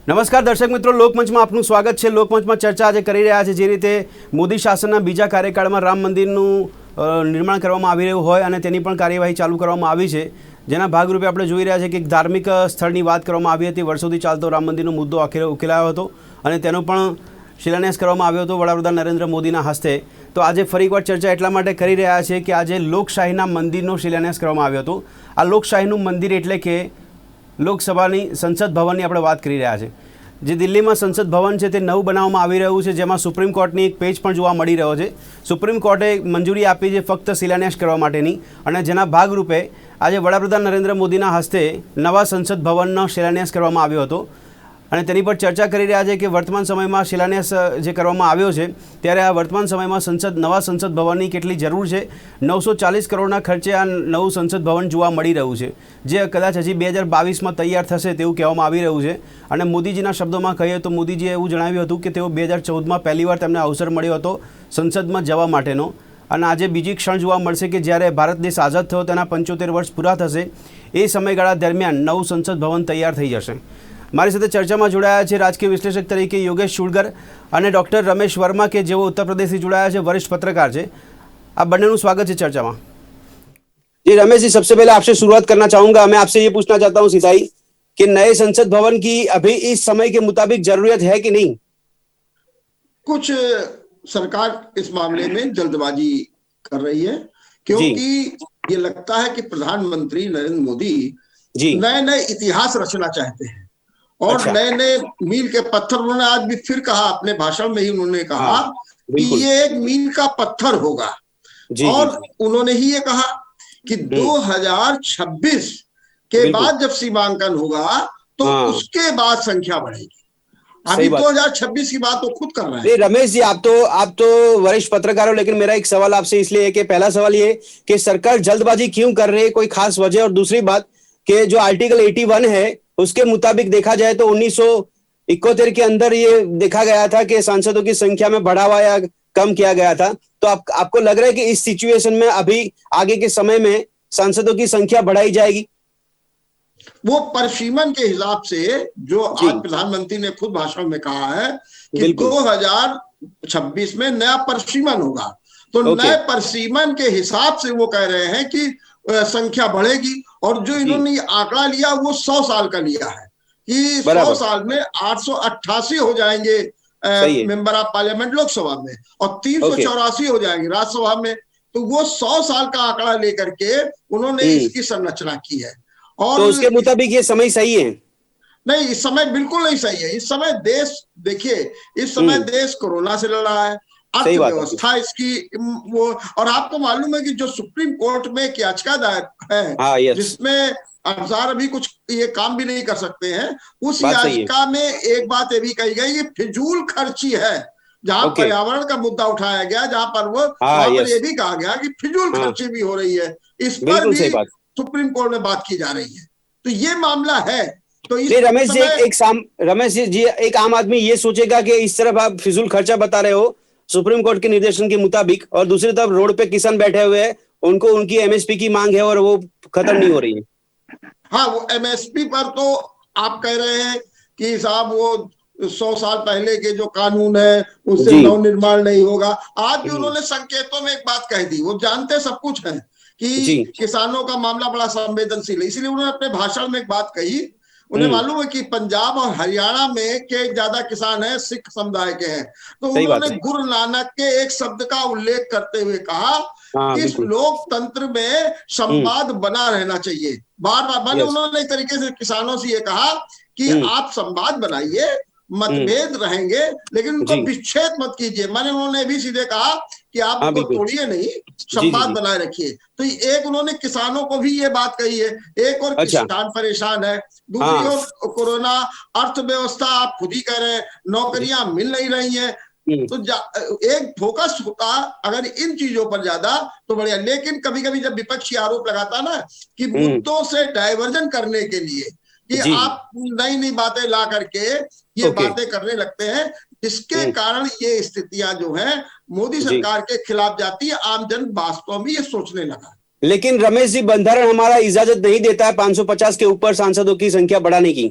નમસ્કાર દર્શક મિત્રો, લોકમંચમાં આપનું સ્વાગત છે। લોકમંચમાં ચર્ચા આજે કરી રહ્યા છે જે રીતે મોદી શાસનના બીજા કાર્યકાળમાં રામ મંદિરનું નિર્માણ કરવામાં આવી રહ્યું હોય અને તેની પણ કાર્યવાહી ચાલુ કરવામાં આવી છે, જેના ભાગરૂપે આપણે જોઈ રહ્યા છે કે એક ધાર્મિક સ્થળની વાત કરવામાં આવી હતી। વર્ષોથી ચાલતો રામ મંદિરનો મુદ્દો આખરે ઉકેલાયો હતો અને તેનો પણ શિલાન્યાસ કરવામાં આવ્યો હતો વડાપ્રધાન નરેન્દ્ર મોદીના હસ્તે। તો આજે ફરી એકવાર ચર્ચા એટલા માટે કરી રહ્યા છે કે આજે લોકશાહીના મંદિરનો શિલાન્યાસ કરવામાં આવ્યો હતો। આ લોકશાહીનું મંદિર એટલે કે લોકસભાની સંસદ ભવનની આપણે વાત કરી રહ્યા છીએ। જે દિલ્હીમાં સંસદ ભવન છે તે નવું બનાવવામાં આવી રહ્યું છે, જેમાં સુપ્રીમ કોર્ટની એક પેજ પણ જોવા મળી રહ્યો છે। સુપ્રીમ કોર્ટે મંજૂરી આપી છે ફક્ત શિલાન્યાસ કરવા માટેની, અને જેના ભાગરૂપે આજે વડાપ્રધાન નરેન્દ્ર મોદીના હસ્તે નવા સંસદ ભવનનો શિલાન્યાસ કરવામાં આવ્યો હતો અને તેની પર ચર્ચા કરી રહ્યા છે કે વર્તમાન સમયમાં શિલાન્યાસ જે કરવામાં આવ્યો છે ત્યારે આ વર્તમાન સમયમાં નવા સંસદ ભવનની કેટલી જરૂર છે। 940 કરોડના ખર્ચે આ નવું સંસદ ભવન જોવા મળી રહ્યું છે, જે કદાચ હજી 2022માં તૈયાર થશે તેવું કહેવામાં આવી રહ્યું છે। અને મોદીજીના શબ્દોમાં કહીએ તો મોદીજીએ એવું જણાવ્યું હતું કે તેઓ 2014માં પહેલીવાર તેમને અવસર મળ્યો હતો સંસદમાં જવા માટેનો, અને આજે બીજી ક્ષણ જોવા મળશે કે જ્યારે ભારત દેશ આઝાદ થયો તેના 75 વર્ષ પૂરા થશે, એ સમયગાળા દરમિયાન નવું સંસદ ભવન તૈયાર થઈ જશે। મારી સાથે ચર્ચામાં જોડાયા છે રાજકીય વિશ્લેષક તરીકે યોગેશ શુળગર અને ડૉક્ટર રમેશ વર્મા કે જેઓ ઉત્तर પ્રદેશથી જોડાયા છે, वरिष्ठ पत्रकार છે। आप બંનેનું स्वागत है चर्चा में। जी रमेश जी, सबसे पहले आपसे शुरुआत करना चाहूंगा। मैं आपसे ये पूछना चाहता हूँ सीधा ही कि नए संसद भवन की अभी इस समय के मुताबिक जरूरत है कि नहीं? कुछ सरकार इस मामले में जल्दबाजी कर रही है, क्योंकि ये लगता है कि प्रधानमंत्री नरेंद्र मोदी नए नए इतिहास रचना चाहते हैं और नए नए मील के पत्थर, उन्होंने आज भी फिर कहा अपने भाषण में ही, उन्होंने कहा कि ये एक मील का पत्थर होगा। और उन्होंने ही ये कहा कि 2026 के बाद जब सीमांकन होगा तो उसके बाद संख्या बढ़ेगी। अभी 2026 की बात तो खुद कर रहे हैं। रमेश जी, आप तो वरिष्ठ पत्रकार हो, लेकिन मेरा एक सवाल आपसे इसलिए है कि पहला सवाल ये कि सरकार जल्दबाजी क्यों कर रही है, कोई खास वजह? और दूसरी बात कि जो आर्टिकल 81 है उसके मुताबिक देखा जाए तो 1971 के अंदर ये देखा गया था कि सांसदों की संख्या में बढ़ावा या कम किया गया था। तो आपको लग रहा है कि इस सिचुएशन में अभी आगे के समय में सांसदों की संख्या बढ़ाई जाएगी? वो परिसीमन के हिसाब से जो आज प्रधानमंत्री ने खुद भाषण में कहा है कि 2026 में नया परिसीमन होगा, तो नए परिसीमन के हिसाब से वो कह रहे हैं कि संख्या बढ़ेगी। और जो इन्होंने आंकड़ा लिया वो 100 साल का लिया है कि 100 साल में 888 हो जाएंगे मेंबर ऑफ पार्लियामेंट लोकसभा में और 384 हो जाएंगे राज्यसभा में। तो वो 100 साल का आंकड़ा लेकर के उन्होंने इसकी संरचना की है। और तो उसके मुताबिक ये समय सही है? नहीं, इस समय बिल्कुल नहीं सही है। इस समय देश, देखिए, इस समय देश कोरोना से लड़ रहा है, अर्थव्यवस्था इसकी वो, और आपको मालूम है कि जो सुप्रीम कोर्ट में एक याचिका दायर है जिसमें अनुसार अभी कुछ ये काम भी नहीं कर सकते हैं, उस याचिका में एक बात ये भी कही गई कि फिजूल खर्ची है। जहां पर्यावरण का मुद्दा उठाया गया, जहां पर वहां पर ये भी कहा गया कि फिजूल खर्ची भी हो रही है, इस पर भी सुप्रीम कोर्ट में बात की जा रही है। तो ये मामला है। तो रमेश जी, एक आम आदमी ये सोचेगा कि इस तरफ आप फिजूल खर्चा बता रहे हो सुप्रीम कोर्ट के निर्देशन के मुताबिक, और दूसरी तरफ रोड पे किसान बैठे हुए हैं, उनको उनकी एमएसपी की मांग है और वो खत्म नहीं हो रही है। हाँ, वो एमएसपी पर तो आप कह रहे हैं कि साहब वो 100 साल पहले के जो कानून है उससे नव निर्माण नहीं होगा। आज भी उन्होंने संकेतों में एक बात कह दी, वो जानते सब कुछ है कि किसानों का मामला बड़ा संवेदनशील है, इसलिए उन्होंने अपने भाषण में एक बात कही। उन्हें मालूम है कि पंजाब और हरियाणा में के ज्यादा किसान हैं, सिख समुदाय के हैं, तो उन्होंने गुरु नानक के एक शब्द का उल्लेख करते हुए कहा कि इस लोकतंत्र में संवाद बना रहना चाहिए। बार बार मैंने उन्होंने एक तरीके से किसानों से ये कहा कि आप संवाद बनाइए, मतभेद रहेंगे लेकिन उनको विच्छेद मत कीजिए। मैंने उन्होंने भी सीधे कहा कि आप उनको तोड़िए नहीं, संवाद बनाए रखिए। तो एक उन्होंने किसानों को भी ये बात कही है। एक और किसान परेशान है, दूसरी ओर कोरोना, अर्थव्यवस्था आप खुद ही कह रहे हैं, नौकरियां मिल नहीं रही हैं। तो एक फोकस होता अगर इन चीजों पर ज्यादा तो बढ़िया। लेकिन कभी कभी जब विपक्षी आरोप लगाता ना कि मुद्दों से डाइवर्जन करने के लिए कि आप नई नई बातें ला करके ये बातें करने लगते हैं, जिसके कारण ये स्थितियां जो हैं मोदी सरकार के खिलाफ जाती है। आमजन वास्तव में ये सोचने लगा। लेकिन रमेश जी, बंधारण हमारा इजाजत नहीं देता है 550 के ऊपर सांसदों की संख्या बढ़ाने की।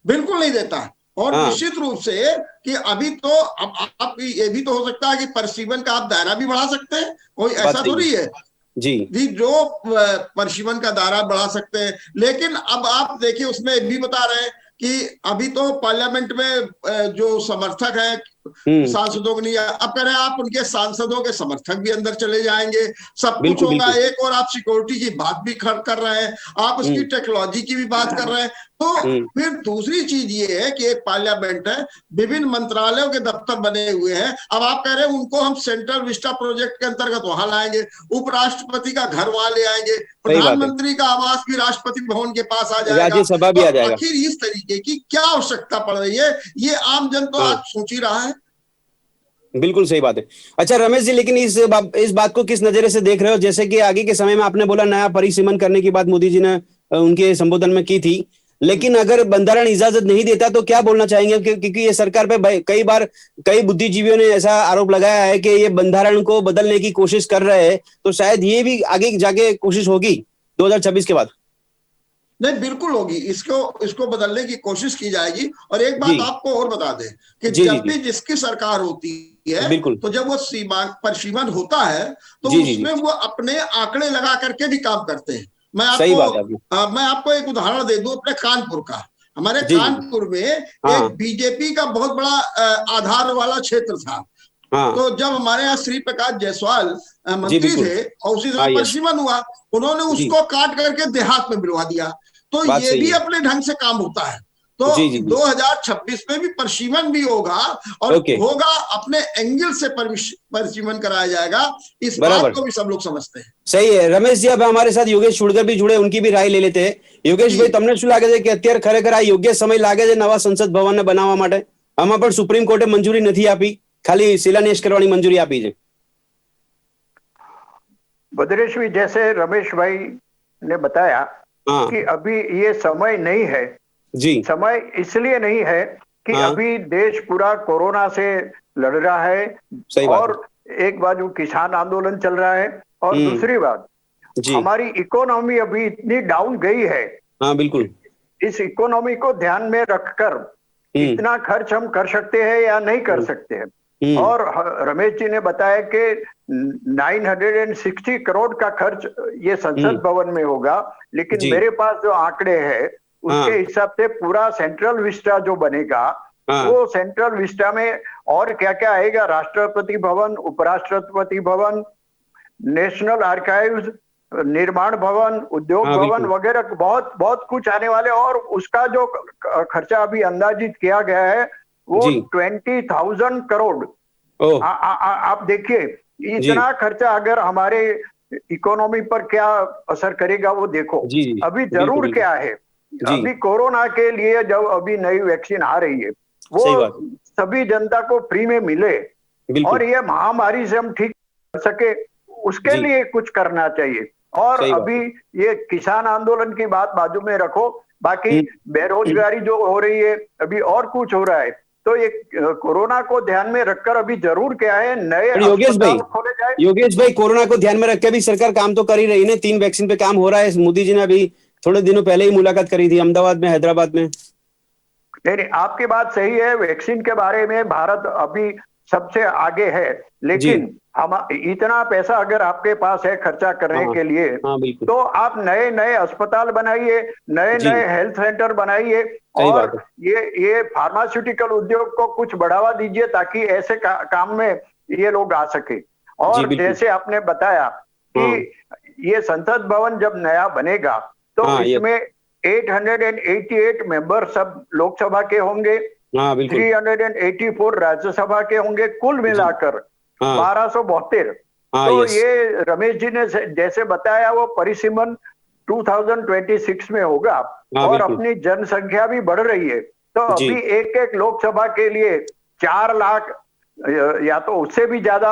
बिल्कुल नहीं देता। और हाँ। निश्चित रूप से कि अभी तो अब आप ये भी तो हो सकता है कि परिसीमन का आप दायरा भी बढ़ा सकते हैं, कोई बात ऐसा सही थोड़ी है जी। जी जो परिसीमन का दायरा बढ़ा सकते हैं। लेकिन अब आप देखिए उसमें भी बता रहे हैं कि अभी तो पार्लियामेंट में जो समर्थक है हम्म। सांसदों के लिए, अब कह रहे हैं आप उनके सांसदों के समर्थक भी अंदर चले जाएंगे, सब कुछ बिल्कुल होगा। बिल्कुल। एक और आप सिक्योरिटी की बात भी कर रहे हैं, आप उसकी हम्म टेक्नोलॉजी की भी बात कर रहे हैं। तो हम्म। फिर दूसरी चीज ये है कि एक पार्लियामेंट है, विभिन्न मंत्रालयों के दफ्तर बने हुए हैं, अब आप कह रहे हैं उनको हम सेंट्रल विस्टा प्रोजेक्ट के अंतर्गत वहां लाएंगे, उपराष्ट्रपति का घर वहां ले आएंगे, सही बात है। प्रधानमंत्री का आवास भी राष्ट्रपति भवन के पास आ जाएगा। राज्यसभा भी तो आ जाएगा। आखिर इस तरीके की क्या आवश्यकता पड़ रही है, ये आम जन तो आज हाँ सोच ही रहा है। बिल्कुल सही बात है। अच्छा रमेश जी, लेकिन इस बात को किस नजरिए से देख रहे हो? जैसे कि आगे के समय में आपने बोला नया परिसीमन करने की बात मोदी जी ने उनके संबोधन में की थी, लेकिन अगर बंधारण इजाजत नहीं देता तो क्या बोलना चाहेंगे? क्योंकि ये सरकार पे कई बार कई बुद्धिजीवियों ने ऐसा आरोप लगाया है कि ये बंधारण को बदलने की कोशिश कर रहे हैं, तो शायद ये भी आगे जाके कोशिश होगी 2026 के बाद। नहीं, बिल्कुल होगी, इसको इसको बदलने की कोशिश की जाएगी। और एक जी बात आपको और बता दें कि जी जी जब जी। भी जिसकी सरकार होती है, बिल्कुल। तो जब वो सीमा परिसीमन होता है तो जी जी जी। उसमें वो अपने आंकड़े लगा करके भी काम करते हैं। सही बात है आपकी। मैं आपको एक उदाहरण दे दूं अपने कानपुर का। हमारे जी जी जी। कानपुर में हाँ एक बीजेपी का बहुत बड़ा आधार वाला क्षेत्र था। हाँ। तो जब हमारे यहाँ श्री प्रकाश जायसवाल जी मंत्री बिल्कुल। थे और उसी समय हाँ यस। परिसीमन हुआ, उन्होंने जी उसको काट करके देहात में मिलवा दिया। तो बात ये सही भी है। अपने ढंग से काम होता है। तो जी जी जी। 2026 में भी परिसीमन भी होगा, और ओके। होगा अपने एंगल से परिसीमन कराया जाएगा। इस बात बराबर। को भी सब लोग समझते हैं। सही है रमेश जी। अब हमारे साथ योगेश शुड़कर भी जुड़े, उनकी भी राय ले लेते हैं। योगेश जी भाई, તમને શું લાગે છે કે અત્યારે ખરેખર આ યોગ્ય સમય લાગે છે નવા સંસદ ભવનને બનાવવા માટે? આમાં પણ સુપ્રીમ કોર્ટે મંજૂરી નથી આપી, ખાલી શિલાન્યાસ કરવાની મંજૂરી આપી છે। बद्रेश्वी, जैसे रमेश भाई ने बताया हाँ कि अभी ये समय नहीं है। जी। समय इसलिए नहीं है कि हाँ अभी देश पूरा कोरोना से लड़ रहा है, सही बात और एक बाजू किसान आंदोलन चल रहा है, और हम्म। दूसरी बात जी हमारी इकोनॉमी अभी इतनी डाउन गई है। हाँ बिल्कुल। इस इकोनॉमी को ध्यान में रखकर इतना खर्च हम कर सकते हैं या नहीं कर सकते हैं। और रमेश जी ने बताया कि 960 करोड़ का खर्च ये संसद भवन में होगा, लेकिन जी। मेरे पास जो आंकड़े हैं उसके हाँ हिसाब से पूरा सेंट्रल विस्टा जो बनेगा, हाँ वो सेंट्रल विस्टा में और क्या क्या आएगा, राष्ट्रपति भवन, उपराष्ट्रपति भवन, नेशनल आर्काइव्स, निर्माण भवन, उद्योग हाँ भवन बिल्कुल। वगैरह बहुत बहुत कुछ आने वाले। और उसका जो खर्चा अभी अंदाजित किया गया है वो जी 20,000 करोड़। ओह आप देखिए जी इतना खर्चा अगर हमारे इकोनॉमी पर क्या असर करेगा वो देखो। जी जी अभी बिल्कुल जरूर बिल्कुल। क्या है, जी अभी कोरोना के लिए जब अभी नई वैक्सीन आ रही है वो सही बात है। सभी जनता को फ्री में मिले, और बिल्कुल ये महामारी से हम ठीक कर सके, उसके जी लिए कुछ करना चाहिए। और सही बात अभी है। ये किसान आंदोलन की बात बाजू में रखो, बाकी हम्म। बेरोजगारी जो हो रही है, अभी और कुछ हो रहा है, तो ये कोरोना को ध्यान में रखकर अभी जरूर क्या है, नए पर योगेश भाई, अस्पताल खोले जाए। योगेश भाई, कोरोना को ध्यान में रख के भी सरकार काम तो कर ही रही है। 3 वैक्सीन पे काम हो रहा है। मोदी जी ने अभी थोड़े दिनों पहले ही मुलाकात करी थी अहमदाबाद में, हैदराबाद में। नहीं नहीं, आपकी बात सही है, वैक्सीन के बारे में भारत अभी सबसे आगे है, लेकिन हम इतना पैसा अगर आपके पास है खर्चा करने हाँ के लिए, हाँ बिल्कुल। तो आप नए नए अस्पताल बनाइए, नए जी नए हेल्थ सेंटर बनाइए, सही बात और ये फार्मास्यूटिकल उद्योग को कुछ बढ़ावा दीजिए ताकि ऐसे काम में ये लोग आ सके। जी और बिल्कुल। जैसे आपने बताया कि ये संसद भवन जब नया बनेगा तो हाँ ये इसमें 888 मेंबर सब लोकसभा के होंगे, हाँ बिल्कुल। 384 राज्यसभा के होंगे, कुल मिलाकर हाँ 1272। हाँ तो यस ये रमेश जी ने जैसे बताया वो परिसीमन 2026 में होगा, हाँ और बिल्कुल। अपनी जनसंख्या भी बढ़ रही है, तो जी अभी एक एक लोकसभा के लिए 4 लाख या तो उससे भी ज्यादा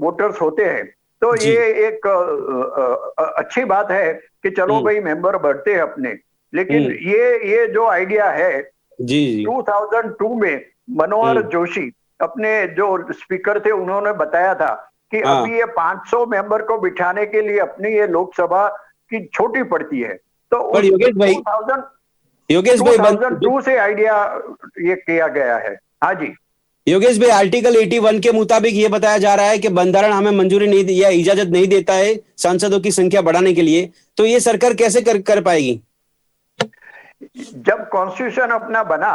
वोटर्स होते हैं। तो जी ये एक अच्छी बात है कि चलो भाई मेंबर बढ़ते हैं अपने। लेकिन ये जो आइडिया है, जी जी 2002 में मनोहर जोशी अपने जो स्पीकर थे उन्होंने बताया था कि हाँ अभी ये 500 मेंबर को बिठाने के लिए अपनी ये लोकसभा की छोटी पड़ती है। तो पर उस योगेश भाई, 2000 योगेश भाई 2002 से आइडिया ये किया गया है। हाँ जी योगेश भाई, आर्टिकल 81 के मुताबिक ये बताया जा रहा है कि बंधारण हमें मंजूरी नहीं या इजाजत नहीं देता है सांसदों की संख्या बढ़ाने के लिए, तो ये सरकार कैसे कर पाएगी? जब कॉन्स्टिट्यूशन अपना बना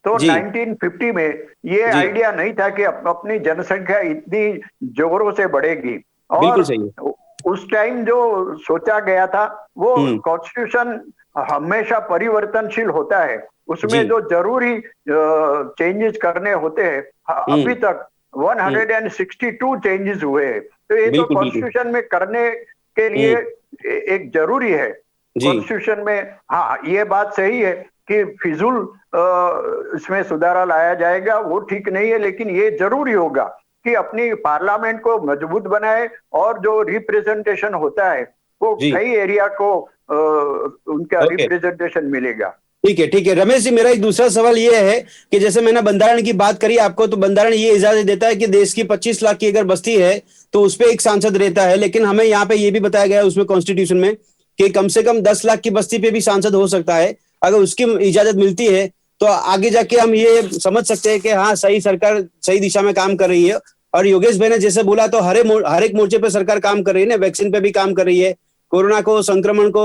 तो जी। 1950 में ये जी। आइडिया नहीं था कि अपनी जनसंख्या इतनी जोरों से बढ़ेगी। बिल्कुल और सही है। उस टाइम जो सोचा गया था वो हम्म। कॉन्स्टिट्यूशन हमेशा परिवर्तनशील होता है, उसमें जी। जो जरूरी चेंजेस करने होते हैं अभी तक 162 चेंजेस हुए हैं। तो ये तो बिल्कुल बिल्कुल। कॉन्स्टिट्यूशन में करने के लिए एक जरूरी है जी। कॉन्स्टिट्यूशन में। हाँ ये बात सही है कि फिजूल इसमें सुधारा लाया जाएगा, वो ठीक नहीं है, लेकिन ये जरूरी होगा कि अपनी पार्लियामेंट को मजबूत बनाए और जो रिप्रेजेंटेशन होता है वो जी। कई एरिया को उनका ओके। रिप्रेजेंटेशन मिलेगा। ठीक है, ठीक है रमेश जी, मेरा एक दूसरा सवाल ये है कि जैसे मैंने बंधारण की बात करी आपको, तो बंधारण ये इजाजत देता है कि देश की 25 लाख की अगर बस्ती है तो उस पे एक सांसद रहता है, लेकिन हमें यहाँ पे ये भी बताया गया है उसमें कॉन्स्टिट्यूशन में कि कम से कम 10 लाख की बस्ती पे भी सांसद हो सकता है। अगर उसकी इजाजत मिलती है तो आगे जाके हम ये समझ सकते हैं कि हाँ, सही सरकार सही दिशा में काम कर रही है। और योगेश भाई ने जैसे बोला, तो हर एक मोर्चे पे सरकार काम कर रही है ना, वैक्सीन पे भी काम कर रही है, कोरोना को संक्रमण को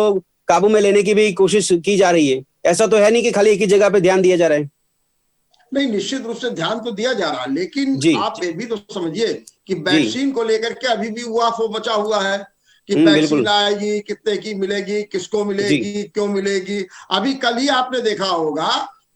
काबू में लेने की भी कोशिश की जा रही है। ऐसा तो है नहीं कि खाली एक ही जगह पे ध्यान दिया जा रहा है। नहीं, निश्चित रूप से ध्यान तो दिया जा रहा है, लेकिन जी। आप ये भी तो समझिए कि जी। वैक्सीन को लेकर के अभी भी उआफो बचा हुआ है कि बिल्कुल। वैक्सीन आएगी, कितने की मिलेगी, किसको जी। मिलेगी, क्यों मिलेगी। अभी कल ही आपने देखा होगा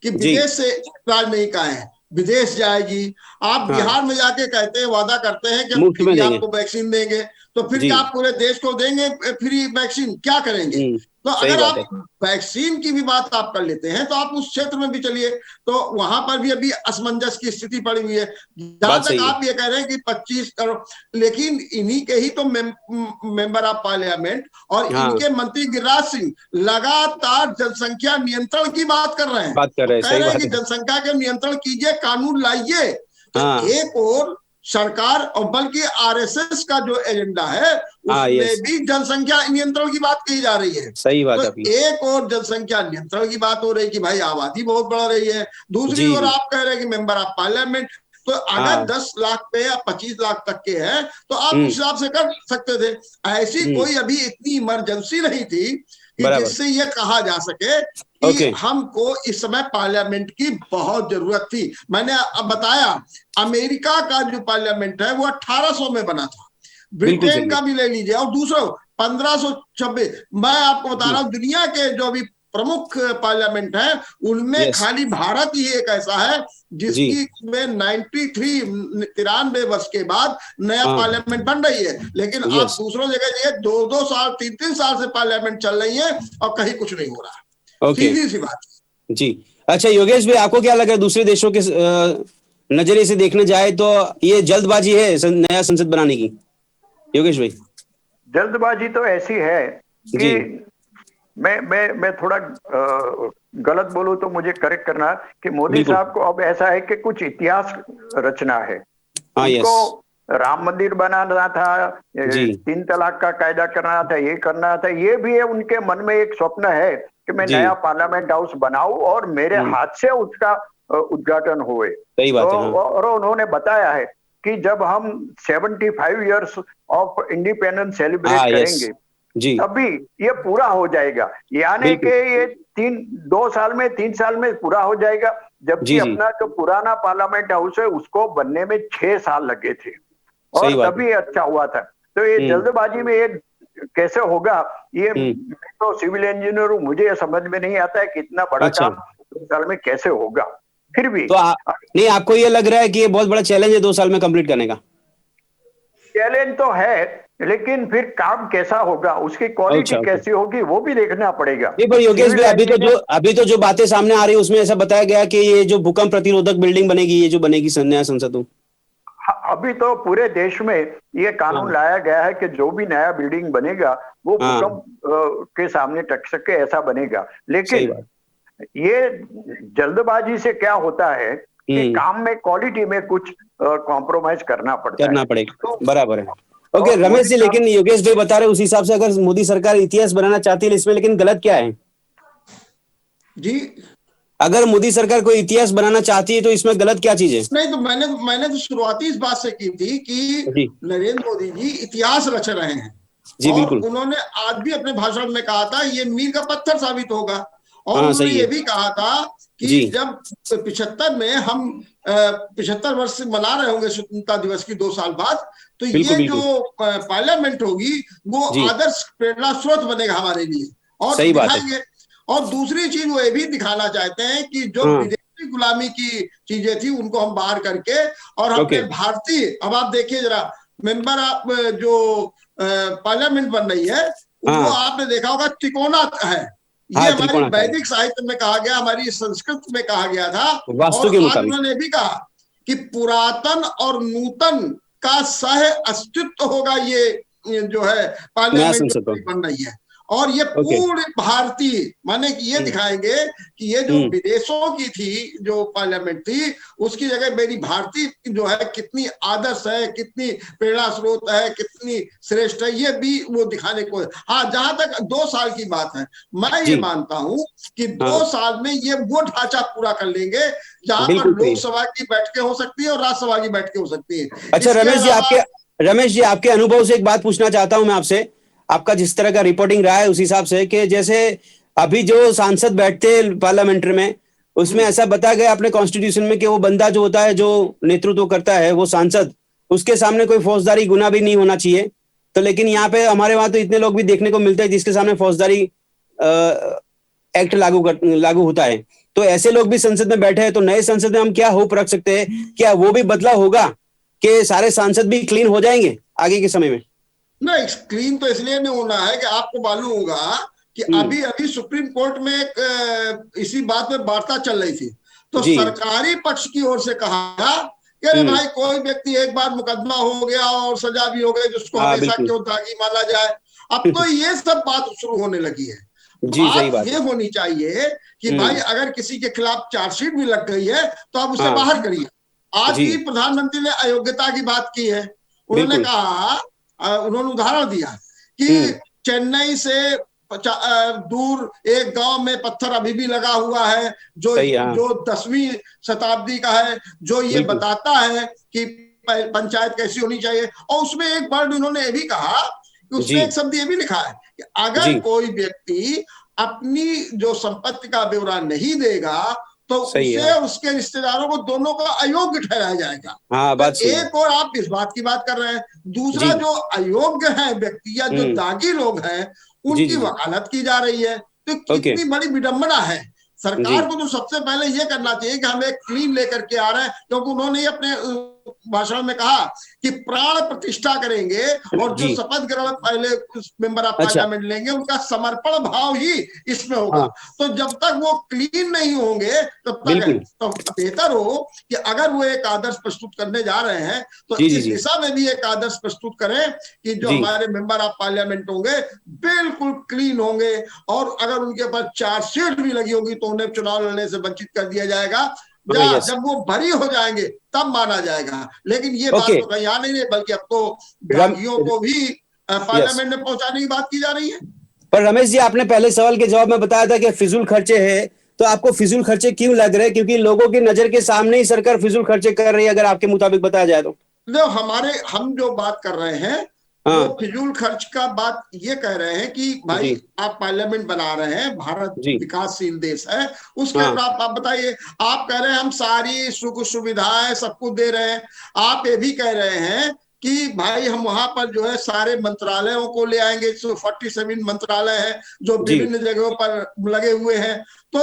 कि जी। विदेश से राज नहीं का है, विदेश जाएगी। आप हाँ, बिहार में जाके कहते हैं, वादा करते हैं कि हम मुफ्त में फ्री देंगे। आपको वैक्सीन देंगे, तो फिर जी। क्या आप पूरे देश को देंगे फ्री वैक्सीन? क्या करेंगे? तो सही अगर बात है। आप वैक्सीन की भी बात आप कर लेते हैं तो आप उस क्षेत्र में भी चलिए, तो वहां पर भी अभी असमंजस की स्थिति पड़ी हुई है। जहां बात तक सही है। आप ये कह रहे हैं कि 25 करोड़, लेकिन इन्हीं के ही तो मेंबर ऑफ पार्लियामेंट और हाँ, इनके मंत्री गिरिराज सिंह लगातार जनसंख्या नियंत्रण की बात कर रहे हैं। बात कर वो रहे हैं, कह सही रहे हैं बात कि है। जनसंख्या के नियंत्रण कीजिए, कानून लाइए। तो हाँ। एक और सरकार और बल्कि आरएसएस का जो एजेंडा है हाँ, उसमें यस, भी जनसंख्या नियंत्रण की बात की जा रही है। सही बात तो है आपकी। एक और जनसंख्या नियंत्रण की बात हो रही है कि भाई आबादी बहुत बढ़ रही है, दूसरी जी। ओर जी। आप कह रहे हैं कि मेंबर ऑफ पार्लियामेंट। तो अगर हाँ। 10 लाख पे या 25 लाख तक के हैं तो आप उस हिसाब से कर सकते थे। ऐसी कोई अभी इतनी इमरजेंसी नहीं थी कि बराबर। जिससे ये कहा जा सके कि ओके। हमको इस समय पार्लियामेंट की बहुत जरूरत थी। मैंने अब बताया, अमेरिका का जो पार्लियामेंट है वो 1800 में बना था, बिल्कुल ब्रिटेन सही का है। भी ले लीजिए, और दूसरा 1526। मैं आपको बता रहा हूं दुनिया के जो अभी प्रमुख पार्लियामेंट है उनमें यस। खाली भारत ही एक ऐसा है जी। जिसकी में 93 वर्ष के बाद नया हाँ। पार्लियामेंट बन रही है। लेकिन आप यस। दूसरों जगह ये 2-2 साल 3-3 साल से पार्लियामेंट चल रही है और कहीं कुछ नहीं हो रहा। ओके। सीधी सी बात। जी। अच्छा योगेश भाई, आपको क्या लग रहा है, दूसरे देशों के नजरिए से देखने जाए तो ये जल्दबाजी है नया संसद बनाने की? योगेश भाई। जल्दबाजी तो ऐसी है कि जी। मैं थोड़ा गलत बोलूं तो मुझे करेक्ट करना कि मोदी बिल्कुल। साहब को अब ऐसा है कि कुछ इतिहास रचना है। हाँ, यस। उनको राम मंदिर बनाना था, जी। 3 तलाक का कायदा करना था, ये करना था। ये भी है उनके मन में एक स्वप्न है कि मैं जी। नया पार्लियामेंट हाउस बनाऊं और मेरे हाथ से उसका उद्घाटन हुए। सही बात है। हाँ। और उन्होंने बताया है कि जब हम 75 इयर्स ऑफ इंडिपेंडेंस सेलिब्रेट हाँ, यस। करेंगे जी। तभी ये पूरा हो जाएगा, यानी बिल्कुल। कि ये 3 साल में पूरा हो जाएगा। जबकि जी। जी। अपना जो पुराना पार्लियामेंट हाउस है उसको बनने में 6 साल लगे थे सही और बात तभी अच्छा हुआ था। तो ये जल्दबाजी में ये कैसे होगा, ये मैं तो सिविल इंजीनियर हूँ, मुझे ये समझ में नहीं आता है कि इतना बड़ा अच्छा। काम 2 साल में कैसे होगा। फिर भी तो नहीं, आपको ये लग रहा है कि ये बहुत बड़ा चैलेंज है 2 साल में कंप्लीट करने का? चैलेंज तो है, लेकिन फिर काम कैसा होगा, उसकी क्वालिटी अच्छा। कैसी होगी वो भी देखना पड़ेगा। नहीं, पर योगेश सिविल भाई, इंजीनियर अभी तो जो बातें सामने आ रही है उसमें ऐसा बताया गया कि ये जो भूकंप प्रतिरोधक बिल्डिंग बनेगी, ये जो बनेगी नया संसद हो। अभी तो पूरे देश में ये कानून हाँ। लाया गया है कि जो भी नया बिल्डिंग बनेगा वो हाँ। भूकंप के सामने टक सके, ऐसा बनेगा। सही लेकिन बात। ये जल्दबाजी से क्या होता है कि काम में क्वालिटी में कुछ कॉम्प्रोमाइज करना पड़ता करना है। पड़ेगा, तो बराबर है। ओके और रमेश मोदी जी, साहब लेकिन योगेश भाई बता रहे उस हिसाब से अगर मोदी सरकार इतिहास बनाना चाहती है इसमें, लेकिन गलत क्या है? जी अगर मोदी सरकार कोई इतिहास बनाना चाहती है तो इसमें गलत क्या चीज है? नहीं, तो मैंने तो शुरुआती इस बात से की थी कि जी नरेंद्र मोदी जी इतिहास रच रहे हैं। जी और बिल्कुल। उन्होंने आज भी अपने भाषण में कहा था ये मील का पत्थर साबित होगा। और हाँ उन्होंने सही ये है। भी कहा था कि जी जब 75 में हम 75 वर्ष मना रहे होंगे स्वतंत्रता दिवस की 2 साल बाद, तो बिल्कुल ये जो बिल्कुल। पार्लियामेंट होगी वो जी आदर्श प्रेरणा स्रोत बनेगा हमारे लिए, और सही बात है। दिखाएंगे। और दूसरी चीज वो ये भी दिखाना चाहते हैं कि जो हाँ विदेशी गुलामी की चीजें थी उनको हम बाहर करके और ओके। अपने भारतीय, अब आप देखिए जरा, मेंबर आप जो पार्लियामेंट बन रही है वो हाँ आपने देखा होगा तिकोना है। ये हाँ हमारी त्रिकोणाकार है। वैदिक साहित्य में कहा गया, हमारी संस्कृत में कहा गया था। वास्तु और के आज मुताबिक। उन्होंने भी कहा कि पुरातन और नूतन का सह अस्तित्व होगा ये जो है नया पार्लियामेंट संसद जो भवन। बन रही है। और ये ओके। पूरे भारतीय, माने ये हम्म दिखाएंगे कि ये जो हम्म। विदेशों की थी जो पार्लियामेंट थी उसकी जगह मेरी भारतीय जो है कितनी आदर्श है, कितनी प्रेरणा स्रोत है, कितनी श्रेष्ठ है, ये भी वो दिखाने को। हाँ, जहां तक 2 साल की बात है, मैं ये जी मानता हूं कि हाँ 2 साल में ये वो ढांचा पूरा कर लेंगे जहां पर बिल्कुल सही। लोकसभा की बैठकें हो सकती है और राज्यसभा की बैठकें हो सकती है। अच्छा इसके अलावा रमेश जी आपके अनुभव से एक बात पूछना चाहता हूं मैं आपसे। आपका जिस तरह का रिपोर्टिंग रहा है उस हिसाब से कि जैसे अभी जो सांसद बैठते हैं पार्लियामेंट में उसमें ऐसा बताया गया अपने कॉन्स्टिट्यूशन में कि वो बंदा जो होता है जो नेतृत्व करता है वो सांसद, उसके सामने कोई फौजदारी गुना भी नहीं होना चाहिए। तो लेकिन यहाँ पे हमारे वहां तो इतने लोग भी देखने को मिलते हैं जिसके सामने फौजदारी एक्ट लागू होता है। तो ऐसे लोग भी संसद में बैठे हैं, तो नए संसद में हम क्या होप रख सकते हैं? क्या वो भी बदलाव होगा कि सारे सांसद भी क्लीन हो जाएंगे आगे के समय में? नहीं, स्क्रीन तो इसलिए नहीं होना है कि आपको मालूम होगा कि हम्म। अभी अभी सुप्रीम कोर्ट में एक इसी बात में वार्ता चल रही थी। तो जी। सरकारी पक्ष की ओर से कहा कि अरे हम्म। भाई, कोई व्यक्ति एक बार मुकदमा हो गया और सजा भी हो गई तो उसको हाँ हमेशा बिल्कुल। क्यों दागी माना जाए। अब तो ये सब बात शुरू होने लगी है। जी सही बात बात ये है। होनी चाहिए कि भाई हम्म। अगर किसी के खिलाफ चार्जशीट भी लग गई है तो आप उसे हाँ बाहर करिए। आज जी भी प्रधानमंत्री ने अयोग्यता की बात की है। उन्होंने बिल्कुल। कहा, उन्होंने उदाहरण दिया कि हम्म। चेन्नई से दूर एक गांव में पत्थर अभी भी लगा हुआ है जो सही है हाँ। जो 10वीं शताब्दी का है, जो ये बिल्कुल। बताता है कि पंचायत कैसी होनी चाहिए। और उसमें एक वर्ड उन्होंने ये भी कहा कि उसमें जी एक शब्द ये भी लिखा है कि अगर जी कोई व्यक्ति अपनी जो संपत्ति का ब्यौरा नहीं देगा तो सही है उसे हाँ। और उसके रिश्तेदारों को दोनों को अयोग्य ठहराया जाएगा। हाँ तो बात सही है। एक और आप इस बात की बात कर रहे हैं, दूसरा जी। जो अयोग्य है व्यक्ति या जो हम्म। दागी लोग हैं जी उनकी जी जी। वकालत की जा रही है। तो ओके। कितनी बड़ी विडंबना है। जी सरकार को तो सबसे पहले ये करना चाहिए कि हम एक क्लीन लेकर के आ रहे हैं, क्योंकि उन्होंने अपने भाषण में कहा कि प्राण प्रतिष्ठा करेंगे और जो जी। शपथ ग्रहण पहले मेंबर ऑफ अच्छा। पार्लियामेंट लेंगे उनका समर्पण भाव ही इसमें होगा। हाँ तो जब तक वो क्लीन नहीं होंगे तब तक है। बिल्कुल। तो बेहतर हो कि अगर वो एक आदर्श प्रस्तुत करने जा रहे हैं तो जी जी इस जी दिशा में भी एक आदर्श प्रस्तुत करें कि जो जी हमारे मेंबर ऑफ पार्लियामेंट होंगे बिल्कुल क्लीन होंगे। और अगर उनके ऊपर चार्जशीट भी लगी होगी तो उन्हें चुनाव लड़ने से वंचित कर दिया जाएगा। हाँ यस। जब वो बरी हो जाएंगे तब माना जाएगा। लेकिन ये बात ओके। तो कहीं यहाँ नहीं है, बल्कि अब तो रम दागियों को भी यस। पार्लियामेंट में पहुंचाने की बात की जा रही है। पर रमेश जी आपने पहले सवाल के जवाब में बताया था कि फिजूल खर्चे है, तो आपको फिजूल खर्चे क्यों लग रहे हैं? क्योंकि लोगों की नजर के सामने ही सरकार फिजूल खर्चे कर रही है अगर आपके मुताबिक बताया जाए तो। जो हम जो बात कर रहे हैं वो हाँ फिजूल खर्च का बात ये कह रहे हैं कि भाई जी आप पार्लियामेंट बना रहे हैं, भारत जी विकासशील देश है, उसके हाँ ऊपर आप बताइए। आप कह रहे हैं हम सारी सुख सुविधाएं सबको दे रहे हैं। आप ये भी कह रहे हैं कि भाई हम वहां पर जो है सारे मंत्रालयों को ले आएंगे। 47 मंत्रालय है जो जी विभिन्न जगहों पर लगे हुए हैं, तो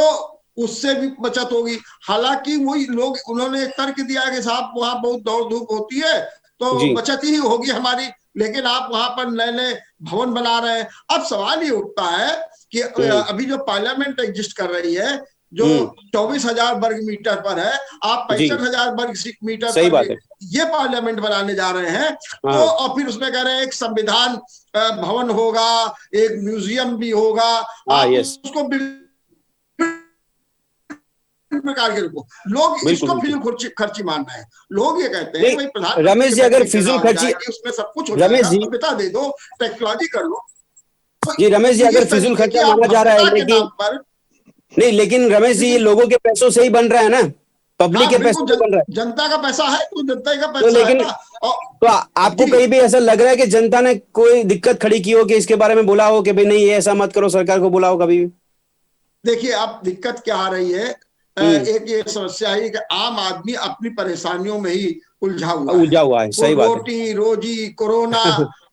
उससे भी बचत होगी। हालांकि वही लोग, उन्होंने एक तर्क दिया कि साहब वहां बहुत दौड़ धूप होती है तो जी बचत ही होगी हमारी, लेकिन आप वहां पर नए नए भवन बना रहे हैं। अब सवाल ये उठता है कि हम्म अभी जो पार्लियामेंट एग्जिस्ट कर रही है जो हम्म 24,000 वर्ग मीटर पर है, आप जी 65,000 वर्ग मीटर सही पर बात है। ये पार्लियामेंट बनाने जा रहे हैं। तो हाँ और फिर उसमें कह रहे हैं एक संविधान भवन होगा, एक म्यूजियम भी होगा। हाँ आप यस उसको प्रकार के रूप लोग बिल्कुल इसको बिल्कुल। फिजूल खर्ची मान रहे हैं। लोग ये कहते हैं नहीं भाई प्रधानमंत्री रमेश की जी अगर बैठक जगह फिजूल हो खर्ची, जाएगी, उसमें सब कुछ हो रमेश जाएगा, जी, सुविधा दे दो, टेक्नोलॉजी कर लो। तो जी रमेश जी अगर इस फिजूल तरीके की खर्चा आप माना जा रहा है भव्यता के लेकिन नाम पर नहीं, लेकिन रमेश जी ये लोगों के पैसों से ही बन रहा है ना, पब्लिक हाँ के पैसों बिल्कुल, से बन रहा है। जनता का पैसा है तो जनता का तो पैसा है लेकिन ना। और तो आपको जी कहीं भी ऐसा लग रहा है कि जनता ने कोई दिक्कत खड़ी की हो कि इसके बारे में बोला हो कि भाई नहीं ये ऐसा मत करो, सरकार को बोला हो कभी भी? देखिए, अब दिक्कत क्या आ रही है, एक ये समस्या है कि आम आदमी अपनी परेशानियों में ही उलझा हुआ है। उलझा हुआ है, वो सही बात है। रोटी रोजी कोरोना,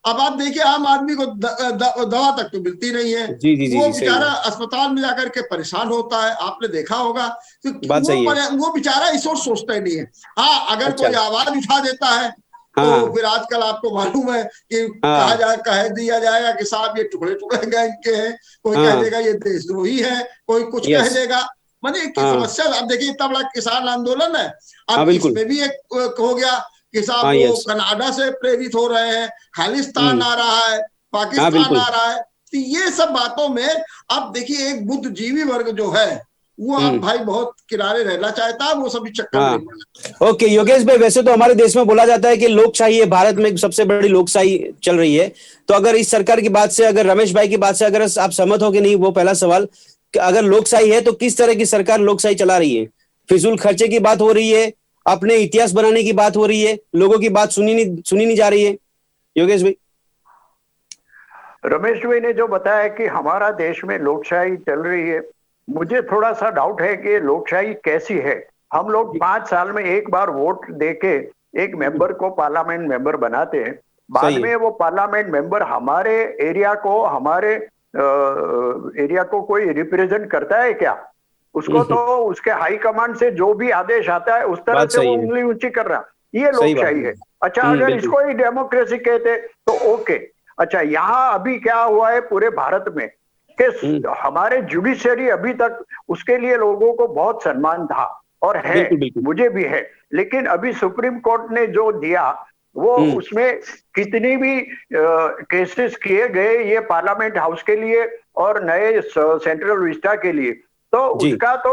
अब आप देखिए आम आदमी को दवा तक तो मिलती नहीं है। जी जी जी वो जी, सही बेचारा बात। अस्पताल में जाकर के परेशान होता है, आपने देखा होगा। तो बात सही है। वो बेचारा इस ओर सोचता ही नहीं है। हाँ, अगर अच्छा। कोई आवाज उठा देता है तो हाँ फिर आजकल आपको मालूम है कि हाँ कह दिया जाएगा कि साहब ये टुकड़े टुकड़े गैंग के हैं, कोई कह हाँ। देगा ये देशद्रोही है, कोई कुछ कह यस। देगा। माने एक हाँ समस्या। अब देखिए इतना बड़ा किसान आंदोलन है, हाँ अब बिल्कुल। इसमें भी एक हो गया कि साहब हाँ वो यस। कनाडा से प्रेरित हो रहे हैं, खालिस्तान आ रहा है, हाँ पाकिस्तान बिल्कुल। आ रहा है। तो ये सब बातों में अब देखिए एक बुद्धिजीवी वर्ग जो है वो अब हम्म। भाई बहुत किनारे रहना चाहता है, वो सभी चक्कर में हाँ नहीं पड़ना। ओके योगेश भाई, वैसे तो हमारे देश में बोला जाता है कि लोकशाही है, भारत में सबसे बड़ी लोकशाही चल रही है। तो अगर इस सरकार की बात से, अगर रमेश भाई की बात से अगर आप सहमत हो कि नहीं, वो पहला सवाल कि अगर लोकशाही है तो किस तरह की सरकार लोकशाही चला रही है? फिजूल खर्चे की बात हो रही है, अपने इतिहास बनाने की बात हो रही है, लोगों की बात सुनी नहीं जा रही है? योगेश भाई। रमेश भाई ने जो बताया कि हमारा देश में लोकशाही चल रही है, मुझे थोड़ा सा डाउट है कि लोकशाही कैसी है। हम लोग 5 साल में एक बार वोट देके एक मेंबर को पार्लियामेंट मेंबर बनाते हैं, बाद सही है। में वो पार्लियामेंट मेंबर हमारे एरिया को कोई रिप्रेजेंट करता है क्या? उसको तो उसके हाई कमांड से जो भी आदेश आता है उस तरह बात से वो सही है। उंगली ऊंची कर रहा, ये सही बात लोकशाही है। है। अच्छा, अगर बिल्कुल। इसको ही डेमोक्रेसी कहते तो ओके। अच्छा, यहाँ अभी क्या हुआ है पूरे भारत में कि हमारे जुडिशरी अभी तक उसके लिए लोगों को बहुत सम्मान था और है, बिल्कुल बिल्कुल। मुझे भी है। लेकिन अभी सुप्रीम कोर्ट ने जो दिया वो उसमें कितनी भी केसेस किए गए ये पार्लियामेंट हाउस के लिए और नए सेंट्रल विस्टा के लिए, तो जी। उसका तो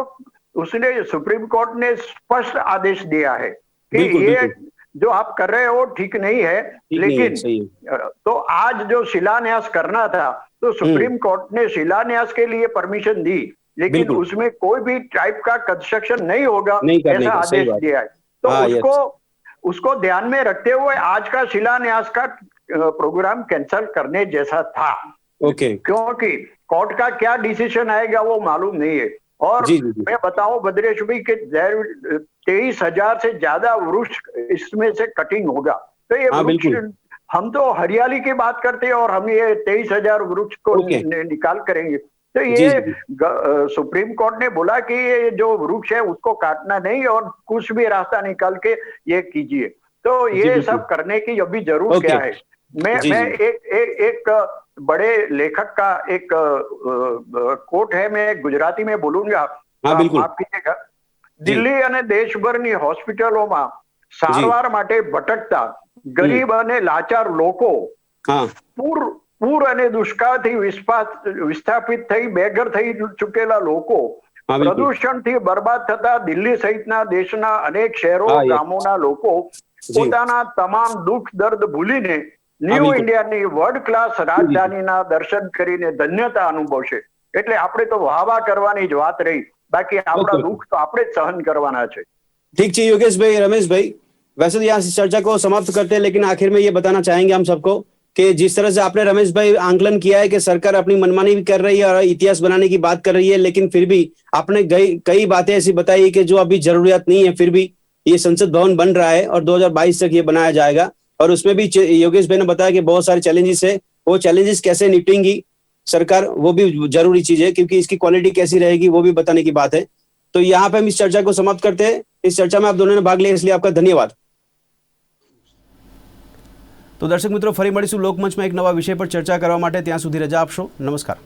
उसने सुप्रीम कोर्ट ने स्पष्ट आदेश दिया है कि बिल्कुल ये बिल्कुल। जो आप कर रहे हो ठीक नहीं है। ठीक नहीं है, लेकिन सही है। तो आज जो शिलान्यास करना था तो सुप्रीम कोर्ट ने शिलान्यास के लिए परमिशन दी, लेकिन बिल्कुल। उसमें कोई भी टाइप का कंस्ट्रक्शन नहीं होगा नहीं करने ऐसा का, सही आदेश बात। दिया है। तो हाँ उसको ध्यान में रखते हुए आज का शिलान्यास का प्रोग्राम कैंसिल करने जैसा था, ओके। क्योंकि कोर्ट का क्या डिसीजन आएगा वो मालूम नहीं है। और जी जी जी। मैं बताऊं भद्रेश भाई कि 23,000 से ज्यादा वृक्ष इसमें से कटिंग होगा। तो ये हाँ वृक्ष, बिल्कुल। हम तो हरियाली की बात करते हैं और हम ये 23,000 वृक्ष को ओके। निकाल करेंगे। तो जी ये जी। सुप्रीम कोर्ट ने बोला कि ये जो वृक्ष है उसको काटना नहीं और कुछ भी रास्ता निकाल के ये कीजिए। तो जी ये बिल्कुल। सब करने की अभी जरूरत ओके। क्या है? मैं जी मैं जी। एक बड़े लेखक का एक कोट है, मैं गुजराती में बोलूंगा, हाँ बिल्कुल। माफ कीजिएगा। जी। દિલ્હી અને દેશભરની હોસ્પિટલોમાં સારવાર માટે ભટકતા ગરીબ અને લાચાર લોકો हाँ પૂર અને દુષ્કાળથી વિસ્થાપિત થઈ બેઘર થઈ ચૂકેલા લોકો, हाँ बिल्कुल। પ્રદૂષણથી બરબાદ થતા દિલ્હી સહિતના દેશના અનેક શહેરો हाँ, ये- ગામોના લોકો जी। પોતાના તમામ દુઃખ દર્દ ભૂલીને ન્યૂ बिल्कुल। ઇન્ડિયાની વર્લ્ડ ક્લાસ રાજધાનીના દર્શન કરીને ધન્યતા અનુભવશે। એટલે આપણે તો વાહવા કરવાની જ વાત રહી, बाकी આપણા ओके। દુઃખ તો આપણે જ सहन કરવાના છે। ठीक है योगेश भाई, रमेश भाई, वैसे तो यहाँ से चर्चा को समाप्त करते हैं, लेकिन आखिर में ये बताना चाहेंगे हम सबको कि जिस तरह से आपने रमेश भाई आंकलन किया है कि सरकार अपनी मनमानी भी कर रही है और इतिहास बनाने की बात कर रही है, लेकिन फिर भी आपने कई बातें ऐसी बताई कि जो अभी जरूरियात नहीं है, फिर भी ये संसद भवन बन रहा है और 2022 तक ये बनाया जाएगा। और उसमें भी योगेश भाई ने बताया कि बहुत सारे चैलेंजेस है, वो चैलेंजेस कैसे निपटेंगी सरकार, वो भी जरूरी चीज है, क्योंकि इसकी क्वालिटी कैसी रहेगी वो भी बताने की बात है। तो यहाँ पे हम इस चर्चा को समाप्त करते हैं। इस चर्चा में आप दोनों ने भाग लिया, इसलिए आपका धन्यवाद। तो दर्शक मित्रों, फरी મળીશું લોકમંચમાં એક નવા વિષય પર ચર્ચા કરવા માટે। ત્યાં સુધી રજા આપશો। નમસ્કાર।